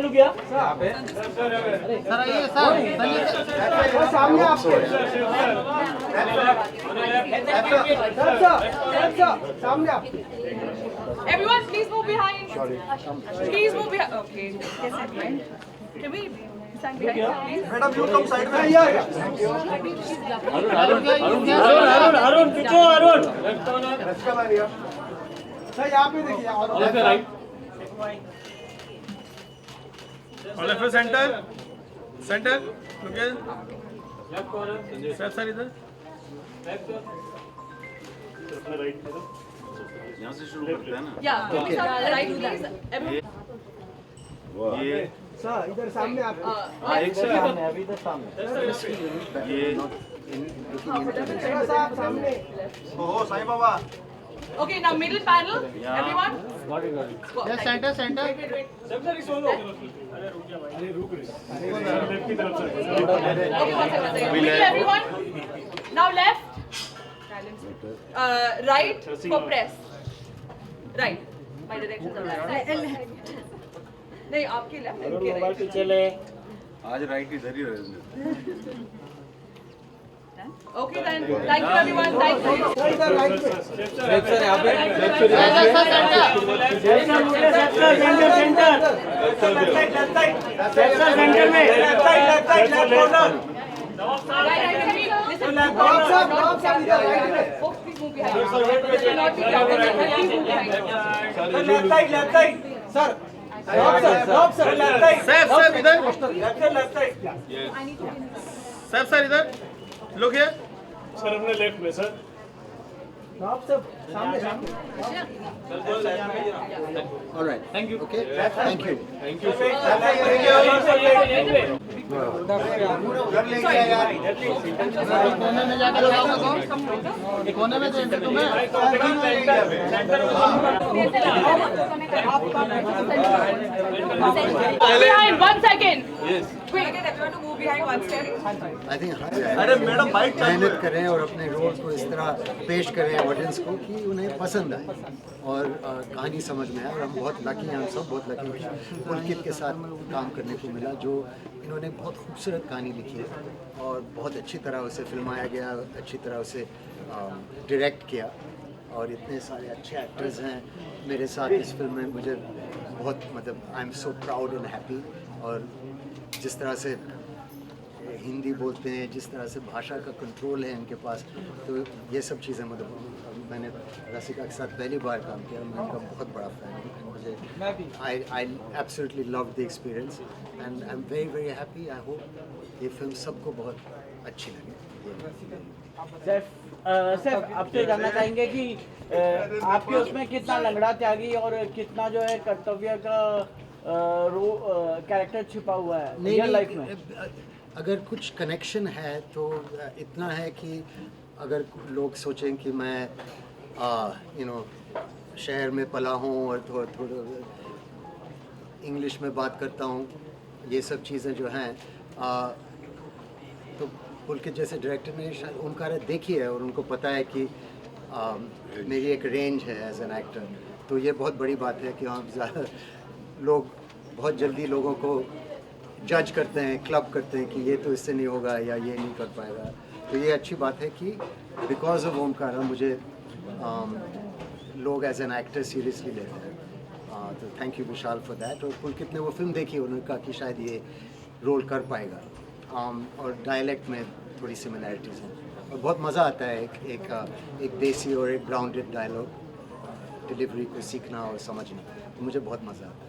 चालू किया? सामने आप सामने आप Everyone, please move behind. Please move behind. Okay. Can we stand behind, please? Madam you come side में अरुण पीछे अरुण सर यहाँ पे देखिए right all centre centre okay sir इधर यहाँ से शुरू करते हैं ना Yeah. Okay. Right, please. Everyone. ये सर इधर सामने आप एक सेकंड अभी तो सामने ये साहब सामने ओहो Sai Baba Okay, now middle panel. Everyone. yes center center Wait, wait. Sir solo अरे रुक रहे लेफ्ट की तरफ से Okay, one second. Middle, everyone. Now left. Right for press. Right. My directions are right. नहीं आपके left. इनके मोबाइल right. पीछे ले आज राइट इधर ही रहेंगे Okay then. Thank you everyone. Thank you. इधर राइट पे सेंटर सेंटर में Listen. नवाब साहब इधर राइट में Folks, please move behind. This will not be crowded. Please move behind. Sir Nawab sir sir इधर सर इधर लोग है सर अपने लेफ्ट में सर नवाब साहब सामने सामने Alright. Thank you. Okay. Thank you. कोने में जाकर लगाओगे कौन? कोने में देंगे तुम्हें. Behind 1 second. Yes. Quick. Get everyone to move behind 1 step. I think अरे मैडम मेहनत करें और अपने रोल को इस तरह पेश करें ऑडियंस को कि उन्हें पसंद आए और कहानी समझ में आए. और हम बहुत लकी हैं, हम सब बहुत लकी हैं पुलकित के साथ काम करने को मिला जो इन्होंने बहुत खूबसूरत कहानी लिखी है और बहुत अच्छी तरह उसे फिल्माया गया, अच्छी तरह उसे डायरेक्ट किया और इतने सारे अच्छे एक्टर्स हैं मेरे साथ इस फिल्म में. मुझे बहुत मतलब I am so proud and happy. और जिस तरह से हिंदी बोलते हैं, जिस तरह से भाषा का कंट्रोल है इनके पास, तो ये सब चीज़ें मतलब मैंने रसिका के साथ पहली बार काम किया. मैं इनका बहुत बड़ा फैन हूँ. मुझे I absolutely love the experience and I am very very happy. I hope ये फिल्म सबको बहुत अच्छी लगे. सर आपसे जानना चाहेंगे कि आपके उसमें कितना लंगड़ा त्यागी और कितना जो है कर्तव्य का कैरेक्टर छिपा हुआ है रियल लाइफ में. अगर कुछ कनेक्शन है तो इतना है कि अगर लोग सोचें कि मैं शहर में पला हूँ और थोड़ा इंग्लिश में बात करता हूँ, ये सब चीज़ें जो हैं तो पुलकित जैसे डायरेक्टर ने शायद उनका देखी है और उनको पता है कि मेरी एक रेंज है एज एन एक्टर. तो ये बहुत बड़ी बात है कि हम लोग बहुत जल्दी लोगों को जज करते हैं, क्लब करते हैं कि ये तो इससे नहीं होगा या ये नहीं कर पाएगा. तो ये अच्छी बात है कि बिकॉज ऑफ ओमकारा मुझे लोग एज एन एक्टर सीरियसली लेते हैं. तो thank you Vishal for that. और पुलकित ने वो फिल्म देखी, उन्होंने कहा कि शायद ये रोल कर पाएगा. और डायलेक्ट में थोड़ी सिमिलैरिटीज़ हैं और बहुत मज़ा आता है एक देसी और एक ग्राउंडेड डायलॉग डिलीवरी को सीखना और समझना. मुझे बहुत मज़ा आता है.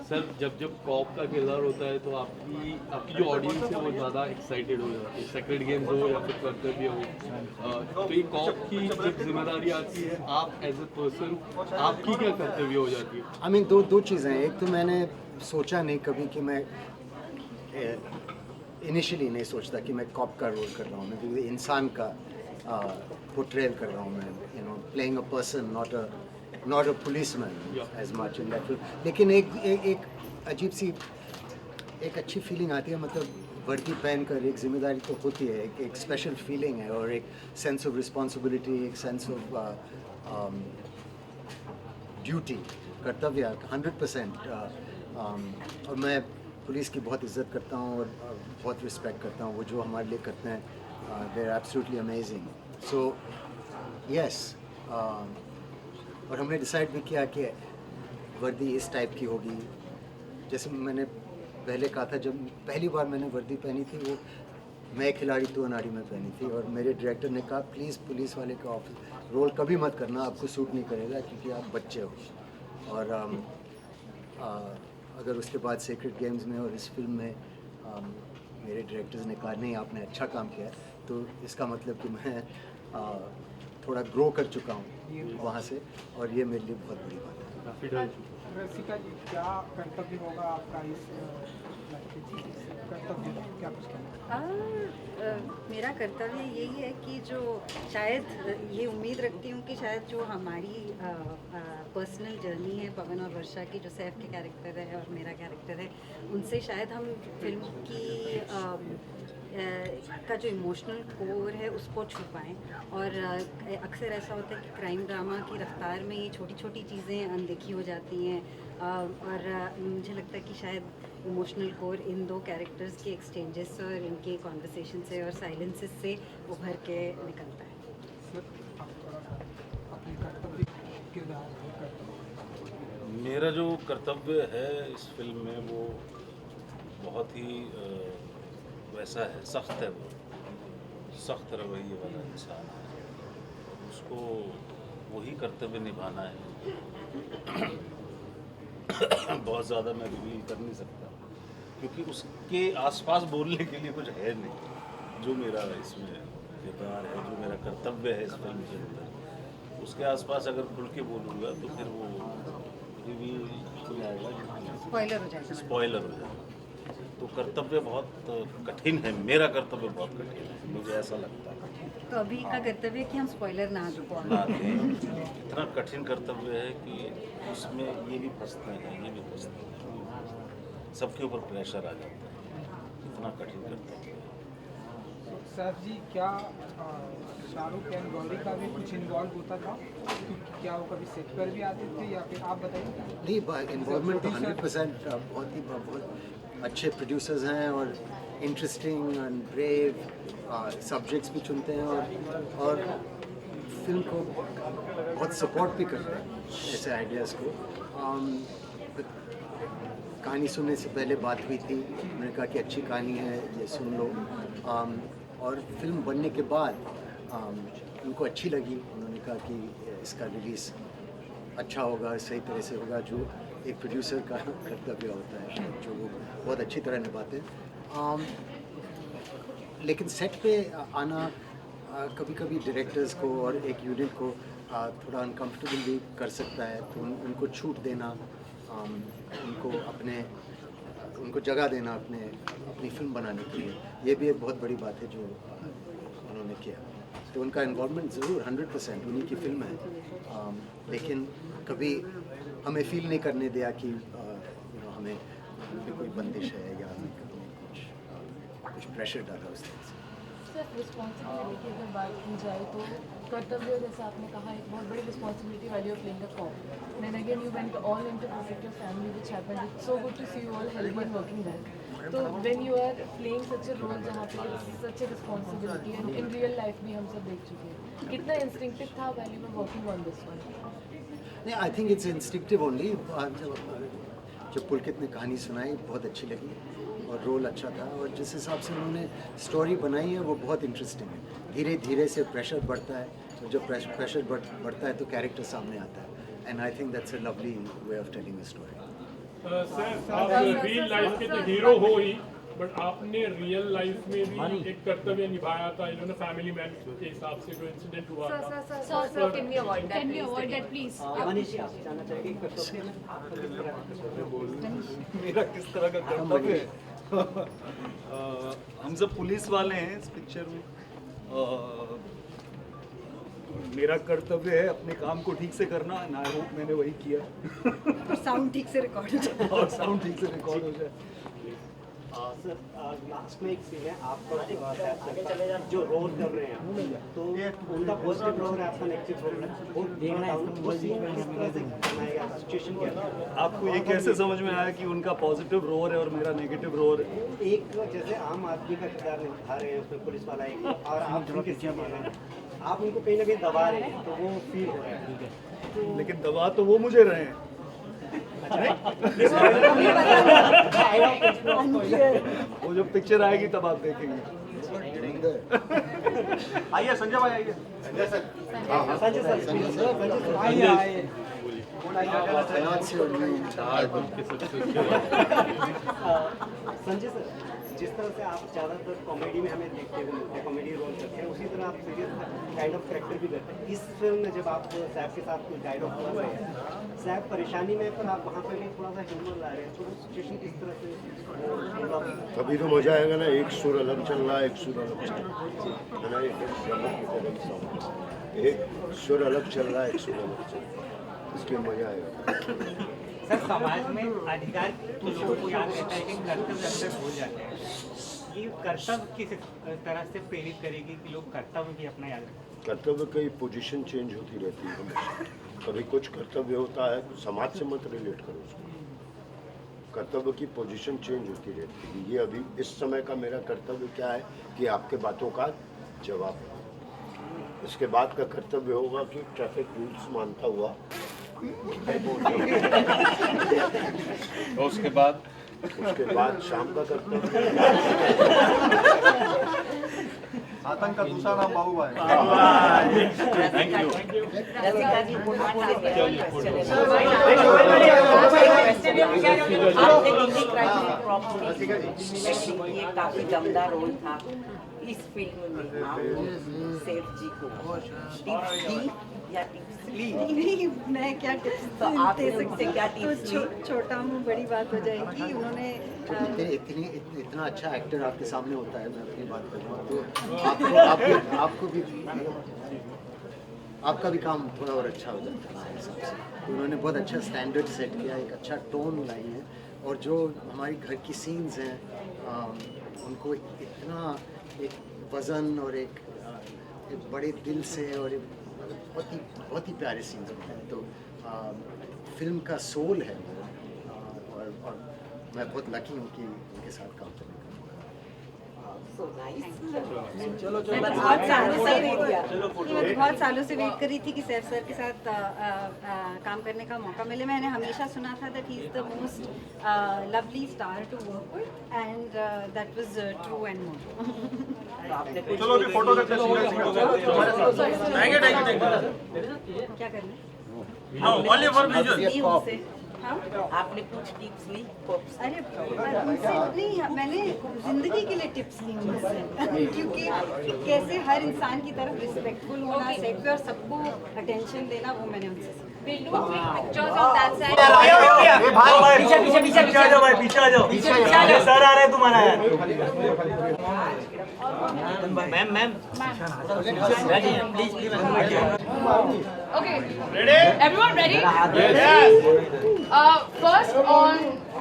सर जब कॉप का किरदार होता है तो आपकी जो ऑडियंस है वो ज़्यादा एक्साइटेड हो जाती है. सेक्रेट गेम्स हो या फिर कर्तव्य हो, तो ये कॉप की जब जिम्मेदारी आती है आप एज ए पर्सन आपकी क्या कर्तव्य हो जाती है? आई मीन दो चीज़ें हैं. एक तो मैंने सोचा नहीं कभी कि मैं इनिशियली नहीं सोचता कि मैं कॉप का रोल कर रहा हूँ. मैं इंसान का पोर्ट्रेल कर रहा हूँ. मैं playing a person, not a policeman as much in that film. लेकिन एक अजीब सी एक अच्छी फीलिंग आती है. मतलब वर्दी पहनकर एक जिम्मेदारी तो होती है, एक स्पेशल फीलिंग है और एक सेंस ऑफ रिस्पॉन्सिबिलिटी, एक सेंस ऑफ ड्यूटी, कर्तव्य 100%. और मैं पुलिस की बहुत इज़्ज़त करता हूँ और बहुत रिस्पेक्ट करता हूँ। वो जो हमारे लिए करते हैं, they are absolutely amazing. So yes, और हमने डिसाइड भी किया कि वर्दी इस टाइप की होगी। जैसे मैंने पहले कहा था, जब पहली बार मैंने वर्दी पहनी थी, वो मैं खिलाड़ी तो अनाड़ी में पहनी थी, और मेरे डायरेक्टर ने कहा प्लीज़ पुलिस वाले का रोल कभी मत करना, आपको सूट नहीं करेगा क्योंकि आप बच्चे हो। और अगर उसके बाद सीक्रेट गेम्स में और इस फिल्म में मेरे डायरेक्टर्स ने कहा नहीं आपने अच्छा काम किया, तो इसका मतलब कि मैं थोड़ा ग्रो कर चुका हूँ वहाँ से, और ये मेरे लिए बहुत बड़ी बात है। काफ़ी ढल चुका। रसिका जी, क्या कर्तव्य होगा आपका इस कर्तव्य, क्या कुछ कहना? मेरा कर्तव्य यही है कि जो शायद ये उम्मीद रखती हूँ कि शायद जो हमारी पर्सनल जर्नी है पवन और वर्षा की, जो सैफ के कैरेक्टर है और मेरा कैरेक्टर है, उनसे शायद हम फिल्म की का जो इमोशनल कोर है उसको छुपाएं। और अक्सर ऐसा होता है कि क्राइम ड्रामा की रफ्तार में ये छोटी छोटी चीज़ें अनदेखी हो जाती हैं, और मुझे लगता है कि शायद इमोशनल कोर इन दो कैरेक्टर्स के एक्सचेंजेस से और इनके कॉन्वर्सेशन से और साइलेंसेस से उभर के निकलता है। अपने कर्तव्य किरदार कर्तव्य मेरा जो कर्तव्य है इस फिल्म में वो बहुत ही वैसा है, सख्त है, वो सख्त रवैये वाला इंसान है, उसको वही कर्तव्य निभाना है। बहुत ज़्यादा मैं रिवील कर नहीं सकता क्योंकि उसके आसपास बोलने के लिए कुछ है नहीं। जो मेरा इसमें किरदार है, जो मेरा कर्तव्य है इस फिल्म के अंदर, उसके आसपास अगर खुल के बोलूँगा तो फिर वो रिवील हो जाएगा, स्पॉइलर हो जाएगा। स्पॉइलर हो जाएगा। तो कर्तव्य बहुत कठिन है, मेरा कर्तव्य बहुत कठिन है, मुझे ऐसा लगता है। तो अभी का कर्तव्य है कि हम स्पॉइलर ना ना दें। इतना कठिन कर्तव्य है कि उसमें ये भी फंसते हैं, ये भी फंसते हैं, सबके ऊपर प्रेशर आ जाता है, इतना कठिन कर्तव्य है। सर जी, क्या शाहरुख एंड गौरी का भी कुछ इन्वॉल्व होता था? क्या वो कभी सेट पर भी आते थे या फिर आप बताइए? नहीं, इन्वॉल्वमेंट तो 100% बहुत अच्छे प्रोड्यूसर्स हैं और इंटरेस्टिंग एंड ब्रेव सब्जेक्ट्स भी चुनते हैं, और फिल्म को बहुत सपोर्ट भी करते हैं ऐसे आइडियाज़ को। कहानी सुनने से पहले बात हुई थी, मैंने कहा कि अच्छी कहानी है, ये सुन लो। और फिल्म बनने के बाद उनको अच्छी लगी, उन्होंने कहा कि इसका रिलीज़ अच्छा होगा, सही तरह से होगा, जो एक प्रोड्यूसर का कर्तव्य होता है शायद, जो वो बहुत अच्छी तरह निभाते हैं। लेकिन सेट पे आना कभी कभी डायरेक्टर्स को और एक यूनिट को थोड़ा अनकम्फर्टेबल भी कर सकता है, तो उनको छूट देना, उनको जगह देना अपनी फिल्म बनाने के लिए, ये भी एक बहुत बड़ी बात है जो उन्होंने किया। तो उनका इन्वॉल्वमेंट ज़रूर 100% उन्हीं की फिल्म है, लेकिन कभी हमें फील नहीं करने दिया कि हमें कोई बंदिश है या कुछ प्रेशर डाला उस तरह से। सिर्फ रिस्पॉन्सिबिलिटी की अगर बात की जाए तो कर्तव्य, जैसे आपने कहा, एक बहुत बड़ी रिस्पॉन्सिबिलिटी वाली of playing a cop. Then again you went all into protect your family, which happened. It's so good to see you all healthy and working well. तो when you are playing such a role जहाँ पे such a responsibility, and in real life भी हम सब देख चुके हैं, कितना इंस्टिंक्टिव था when you were working on this one? नहीं, I think it's instinctive only. जब पुलकित ने कहानी सुनाई बहुत अच्छी लगी और रोल अच्छा था, और जिस हिसाब से उन्होंने स्टोरी बनाई है वो बहुत इंटरेस्टिंग है। धीरे धीरे से प्रेशर बढ़ता है, और जब प्रेशर बढ़ता है तो कैरेक्टर सामने आता है, and I think that's a lovely way of telling a story. Sir, आप रियल लाइफ के तो हीरो हो ही, बट आपने रियल लाइफ में भी एक कर्तव्य निभाया था, इन्होंने फैमिली मैन के हिसाब से जो इंसिडेंट हुआ था। Sir, can we avoid that? Can we avoid that, please? मेरा किस तरह का कर्तव्य है? हम सब पुलिस वाले हैं इस पिक्चर में। मेरा कर्तव्य है अपने काम को ठीक से करना, एंड आई होप मैंने वही किया। और साउंड ठीक से रिकॉर्ड हो जाए। और साउंड ठीक से रिकॉर्ड हो जाए। सर, लास्ट में एक सीन है आपका जो रोल कर रहे हैं, तो उनका पॉजिटिव रोल है, आपका नेगेटिव रोल है, वो सीन किस तरह से बनाया गया? सिचुएशन क्या था? आपको ये कैसे समझ में आया कि उनका पॉजिटिव रोल है और मेरा नेगेटिव रोल है? एक जैसे आम आदमी का किरदार निभा रहे हैं उसमें पुलिस वाला एक, और आप उनके सीनियर हैं, आप उनको कहीं ना कहीं दबा रहे हैं, तो वो फील हो रहा है। लेकिन दबा तो वो मुझे रहे हैं। वो जो पिक्चर आएगी तब आप देखेंगे। आइए संजय भाई, आइए संजय सर, संजय सर, आइए आइए संजय सर, जिस तरह से आप ज़्यादातर कॉमेडी में हमें देखते हुए मिलते हैं, कॉमेडी रोल करते हैं, उसी तरह आप सीरियस काइंड ऑफ कैरेक्टर भी करते हैं। इस फिल्म में जब आप सैफ के साथ कोई डायलॉग बोल रहे हैं, सैफ परेशानी में, पर आप वहाँ पर भी थोड़ा सा ह्यूमर ला रहे हैं, तो वो सिचुएशन किस तरह से? तभी तो मजा आएगा ना, एक सुर अलग चल रहा है, एक सुर अलग चल रहा है ना, एक सुर अलग चल रहा है, एक सुर अलग चल रहा है, इसलिए मजा आएगा। सर, समाज में अधिकार तो लोगों को याद रहता है कि कर्तव्य अक्सर भूल जाते हैं। ये कर्तव्य किस तरह से प्रेरित करेगी कि लोग कर्तव्य भी अपना याद रखें? कर्तव्य की पोजीशन चेंज होती रहती है हमेशा। कभी कुछ कर्तव्य होता है, समाज से मत रिलेट करो उसको। कर्तव्य की पोजीशन चेंज होती रहती है। ये अभी इस समय का मेरा कर्तव्य क्या है कि आपके बातों का जवाब। इसके बाद का कर्तव्य होगा कि ट्रैफिक रूल्स मानता हुआ, और उसके बाद शाम का कर्तव्य। आतंक का दूसरा नाम बाबूभाई। Thank you. ये काफी दमदार रोल था इस फिल्म में। आप सैफ जी को टिप्स दी या टिप्स ली? मैं क्या टिप्स तो आप दे सकते, क्या टिप्स ली? छोटा मुंह बड़ी बात हो जाएगी। उन्होंने इतना अच्छा एक्टर आपके सामने होता है, मैं अपनी बात कर रहा हूँ, तो आपको भी आपका भी काम थोड़ा और अच्छा हो जाता है मेरे हिसाब से। उन्होंने बहुत अच्छा स्टैंडर्ड सेट किया, एक अच्छा टोन लाई है, और जो हमारी घर की सीन्स हैं उनको इतना एक वज़न और एक बड़े दिल से और एक बहुत ही प्यारे सीन्स होते हैं। तो फिल्म का सोल है और मैं बहुत लकी हूँ कि उनके साथ काम करने का। बहुत सालों से वेट कर रही थी कि सैफ सर के साथ काम करने का मौका मिले। मैंने हमेशा सुना था that he is the most lovely star to work with, and that was true and more. चलो अभी फोटो करते हैं। क्या करना है? आपने कुछ टिप्स ली? अरे उनसे नहीं, मैंने जिंदगी के लिए टिप्स ली उनसे, क्योंकि कैसे हर इंसान की तरफ रिस्पेक्टफुल होना, सेट पे और सबको अटेंशन देना, वो मैंने उनसे सीखा। We'll do pictures on that side. पीछे पीछे पीछे पीछे आ जाओ भाई, पीछे आ जाओ, पीछे आ जाओ, सर आ रहे हैं तुम्हारा यार। Ma'am please Okay. Ready? Everyone ready? Yes. First on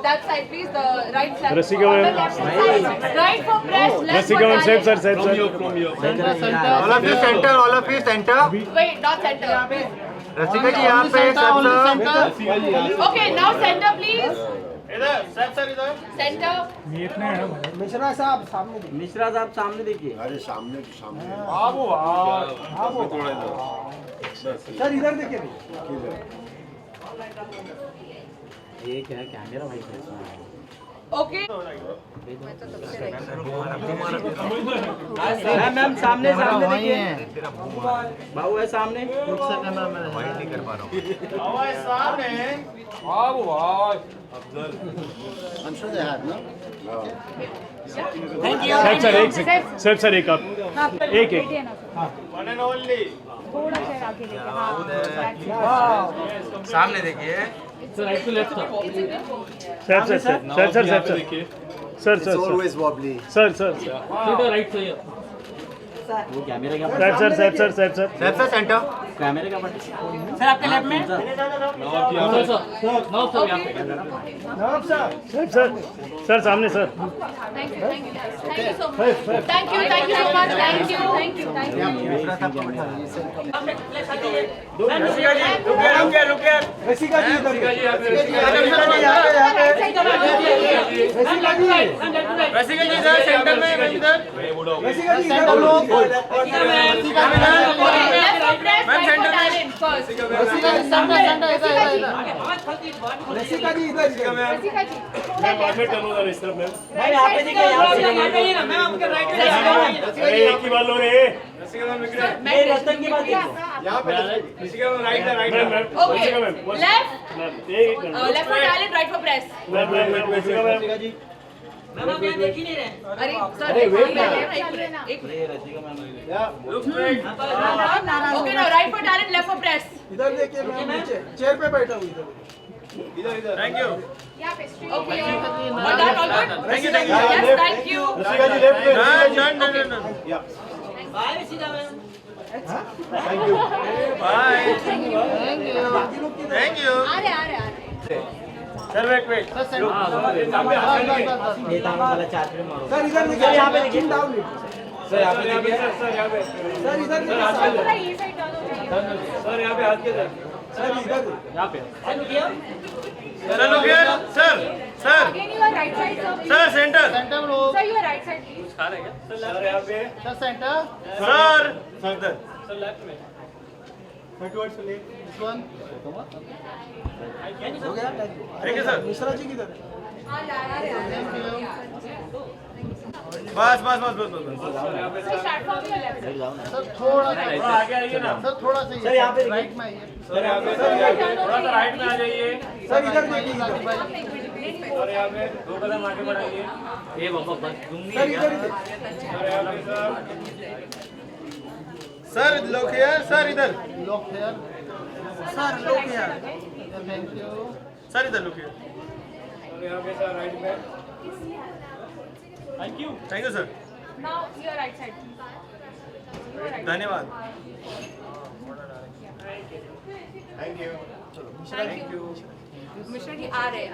that side, please. The right side. Rasika, on the left side. Right for press. Left Rasika, for save sir, time. save sir. all of you center, all of you center। Wait, not center. रसिका जी यहाँ पे center। Okay, now center, please. इधर sir इधर Center. Mishra साहब सामने देखिए। मिश्रा साहब सामने देखिए। अरे सामने तो सामने सर इधर देखिए। ये क्या है, कैमरा भाई कैसा है? Okay. मैम सामने सामने देखिए। बाबू है सामने। I'm sure they have, no? Sir एक आप एक वन एंड ओनली। सामने देखिए। Sir It's always wobbly. Sir वो कैमरा क्या? सर सेंटर कैमरे का बटन सर आपके लेफ्ट में सर सामने sir Thank you so much. Thank you so much. Thank you. रसिका जी इधर रसिका जी सर सेंटर में इधर रसिका जी इधर रसिका जी इधर मैं बाद में टर्न होगा इस तरफ में एक ही बात लो रे मैं रतन की बात Okay, left for talent, right for press. अरे सर एक Okay, now right for talent, left for press. इधर देखिए मैं नीचे चेयर पे बैठा हूँ इधर thank you Okay, all done, all good. Thank you. Yes, thank you. Thank you bye thank you sir wait sir इधर देखिए यहाँ पे देखिए डाउन सर यहाँ पे देखिए सर इधर देखिए सर यहाँ पे हाथ के सर इधर यहाँ पे सर लोग sir sir sir centre Sir, you are right side, please. Sir यहाँ पे sir centre sir sir left में हो गया ठीक है सर मिश्रा जी किधर बस Sir, start from your left. Sir थोड़ा आगे आइए ना सर थोड़ा सा सर यहाँ पे राइट में आइए सर यहाँ पे थोड़ा सा राइट में आ जाइए सर इधर देखिए और यहाँ पे 2 कदम आगे बढ़ाइए ये बाबा बस सर इधर सर लोग हियर सर इधर सर लोग यार थैंक यू सर इधर लोग हियर और यहाँ पे सर राइट में thank you sir Now your right side. धन्यवाद Thank you. Mishra ji आ रहे हैं.